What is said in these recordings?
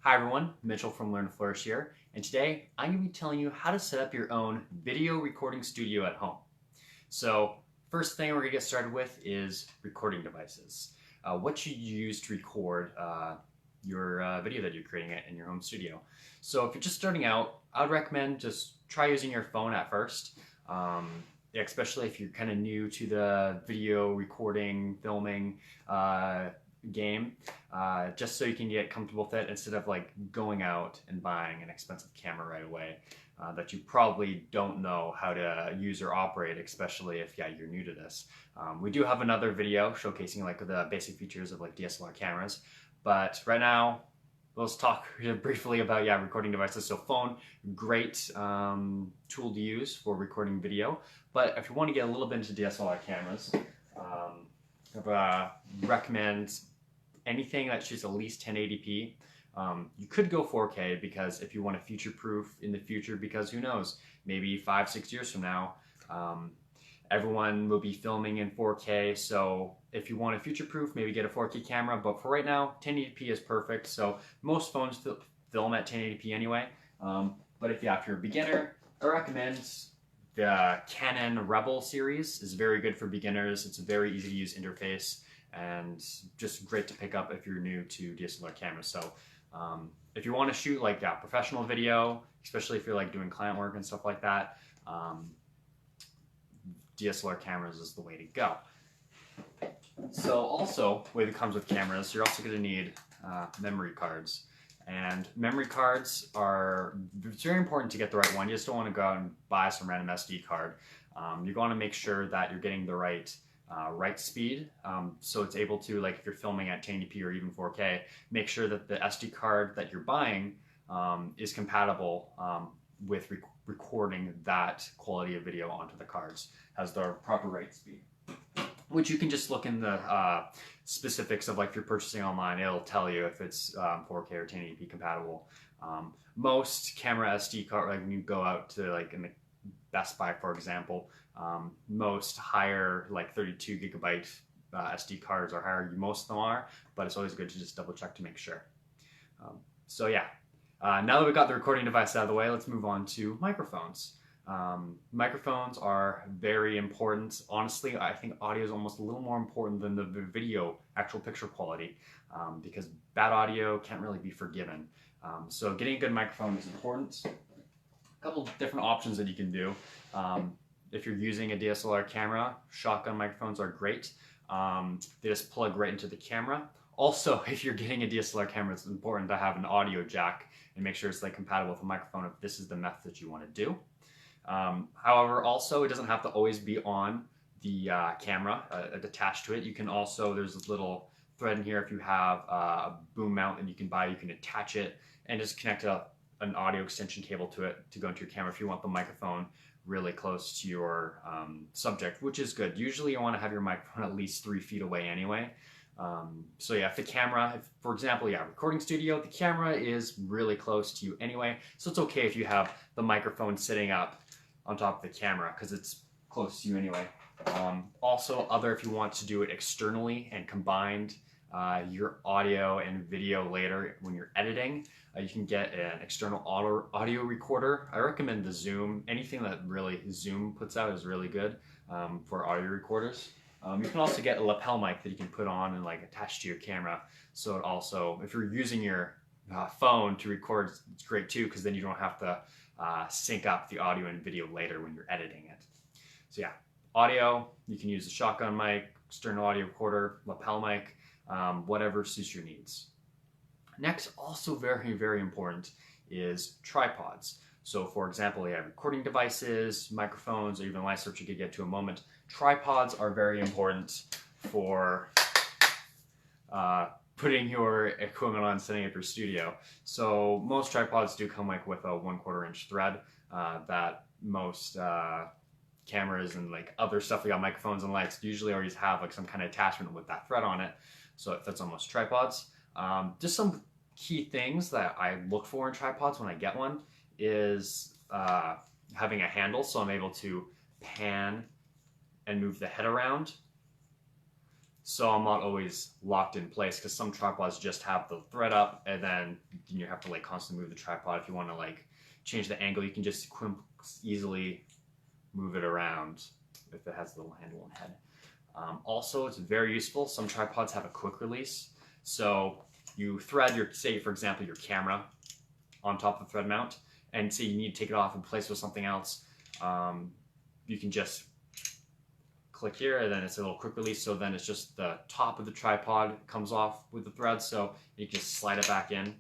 Hi everyone, Mitchell from Learn to Flourish here, and today I'm going to be telling you how to set up your own video recording studio at home. So first thing we're going to get started with is recording devices. What you use to record your video that you're creating in your home studio. So if you're just starting out, I would recommend just try using your phone at first. Especially if you're kind of new to the video recording, filming game, just so you can get comfortable with it instead of like going out and buying an expensive camera right away that you probably don't know how to use or operate, especially if you're new to this. We do have another video showcasing like the basic features of like DSLR cameras, but right now let's talk briefly about recording devices. So phone, great tool to use for recording video, but if you want to get a little bit into DSLR cameras, I recommend anything that shoots at least 1080p. You could go 4K because if you want to future-proof in the future, because who knows, maybe 5-6 years from now, everyone will be filming in 4K. So if you want to future-proof, maybe get a 4K camera. But for right now, 1080p is perfect. So most phones film at 1080p anyway. But if you're a beginner, I recommend the Canon Rebel series is very good for beginners. It's a very easy to use interface and just great to pick up if you're new to DSLR cameras. So if you want to shoot like professional video, especially if you're like doing client work and stuff like that, DSLR cameras is the way to go. So also, the way that comes with cameras, you're also going to need memory cards. And memory cards it's very important to get the right one. You just don't want to go out and buy some random SD card. You want to make sure that you're getting the right speed, so it's able to, like if you're filming at 1080p or even 4K, make sure that the SD card that you're buying is compatible with recording that quality of video onto the cards, has the proper write speed. Which you can just look in the specifics of, like if you're purchasing online, it'll tell you if it's 4K or 1080p compatible. Most camera SD card, like when you go out to like in the Best Buy, for example, most higher like 32 gigabyte SD cards are higher. Most of them are, but it's always good to just double check to make sure. Now that we've got the recording device out of the way, let's move on to microphones. Microphones are very important. Honestly, I think audio is almost a little more important than the video actual picture quality, because bad audio can't really be forgiven. So getting a good microphone is important. A couple of different options that you can do. If you're using a DSLR camera, shotgun microphones are great. They just plug right into the camera. Also, if you're getting a DSLR camera, it's important to have an audio jack and make sure it's like compatible with a microphone if this is the method that you want to do. However, also it doesn't have to always be on the camera attached to it. You can also, there's this little thread in here. If you have a boom mount that you can buy, you can attach it and just connect an audio extension cable to it to go into your camera if you want the microphone really close to your subject, which is good. Usually you want to have your microphone at least 3 feet away anyway. If the camera, for example, recording studio, the camera is really close to you anyway, so it's okay if you have the microphone sitting up on top of the camera because it's close to you anyway. If you want to do it externally and combined your audio and video later when you're editing, you can get an external audio recorder. I recommend the Zoom. Anything that really Zoom puts out is really good for audio recorders. You can also get a lapel mic that you can put on and like attach to your camera. So it also, if you're using your phone to record, it's great too, because then you don't have to sync up the audio and video later when you're editing it. So audio, you can use a shotgun mic, external audio recorder, lapel mic, whatever suits your needs. Next, also very, very important is tripods. So for example, recording devices, microphones, or even light switch you could get to in a moment. Tripods are very important for putting your equipment on, setting up your studio. So most tripods do come like with a 1/4 inch thread that most cameras and like other stuff, microphones and lights usually always have like some kind of attachment with that thread on it. So it fits on most tripods. Just some key things that I look for in tripods when I get one is having a handle, so I'm able to pan and move the head around. so I'm not always locked in place, because some tripods just have the thread up, and then you have to like constantly move the tripod. If you want to like change the angle, you can just easily move it around if it has a little handle and head. Also, it's very useful. Some tripods have a quick release, so you thread your, say for example, your camera on top of the thread mount, and say you need to take it off and replace it with something else. You can just click here, and then it's a little quick release, so then it's just the top of the tripod comes off with the thread, so you just slide it back in.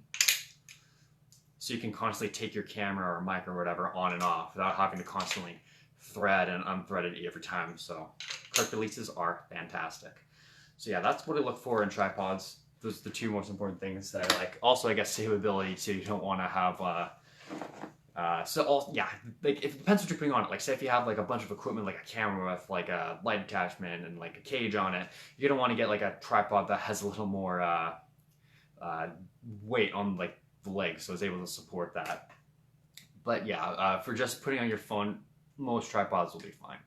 So you can constantly take your camera or mic or whatever on and off without having to constantly thread and unthread it every time. So quick releases are fantastic. So yeah, that's what I look for in tripods. Those are the two most important things that I like. Also, I guess savability too. You don't want to have like it depends what you're putting on it. Like say if you have like a bunch of equipment, like a camera with like a light attachment and like a cage on it, you're gonna want to get like a tripod that has a little more weight on like the legs, so it's able to support that. But yeah, for just putting on your phone, most tripods will be fine.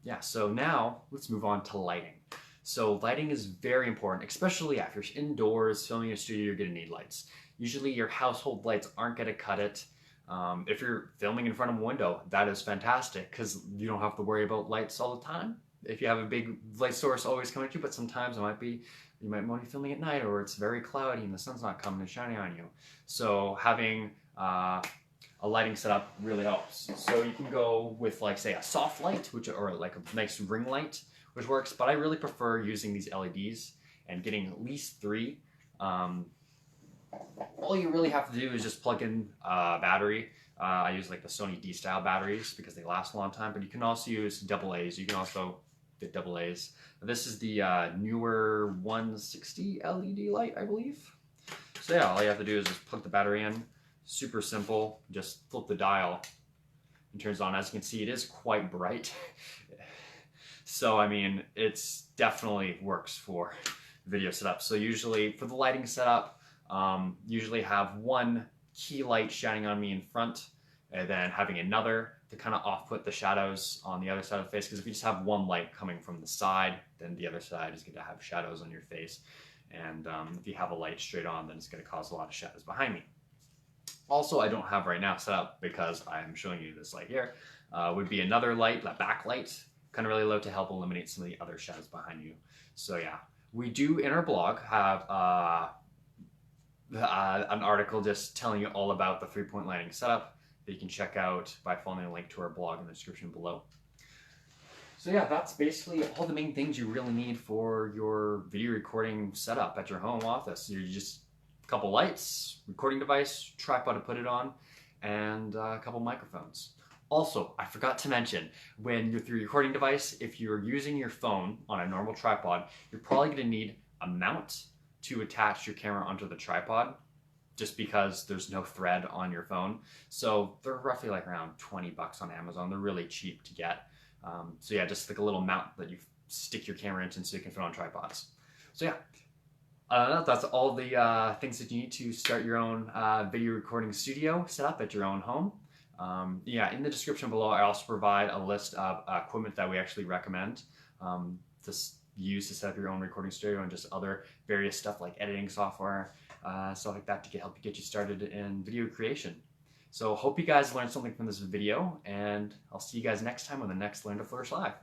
Yeah, so now let's move on to lighting. So lighting is very important, especially if you're indoors filming in a studio. You're gonna need lights. Usually your household lights aren't gonna cut it. If you're filming in front of a window, that is fantastic, because you don't have to worry about lights all the time. If you have a big light source always coming at you, but sometimes it might be, you might want to be filming at night, or it's very cloudy and the sun's not coming and shining on you. So having a lighting setup really helps. So you can go with like say a soft light, or like a nice ring light, which works, but I really prefer using these LEDs and getting at least 3. All you really have to do is just plug in a battery. I use like the Sony D style batteries because they last a long time, but you can also use AA's. You can also get AA's. This is the newer 160 LED light, I believe. So yeah, all you have to do is just plug the battery in. Super simple. Just flip the dial and turns on. As you can see, it is quite bright. So I mean, it's definitely works for video setup. So usually for the lighting setup, usually have one key light shining on me in front, and then having another to kind of off-put the shadows on the other side of the face, because if you just have one light coming from the side, then the other side is going to have shadows on your face. And if you have a light straight on, then it's going to cause a lot of shadows behind me. Also, I don't have right now set up, because I'm showing you this light here, would be another light, a backlight, kind of really low to help eliminate some of the other shadows behind you. So yeah, we do in our blog have an article just telling you all about the 3-point lighting setup that you can check out by following the link to our blog in the description below. So yeah, that's basically all the main things you really need for your video recording setup at your home office. You just a couple lights, recording device, tripod to put it on, and a couple microphones. Also, I forgot to mention, when you're through your recording device, if you're using your phone on a normal tripod, you're probably going to need a mount to attach your camera onto the tripod, just because there's no thread on your phone. So they're roughly like around 20 bucks on Amazon. They're really cheap to get. So yeah, just like a little mount that you stick your camera into so you can fit on tripods. So yeah, that's all the things that you need to start your own video recording studio set up at your own home. Yeah, in the description below, I also provide a list of equipment that we actually recommend to use to set up your own recording studio, and just other various stuff like editing software, stuff like that to help you get you started in video creation. So hope you guys learned something from this video, and I'll see you guys next time on the next Learn to Flourish Live.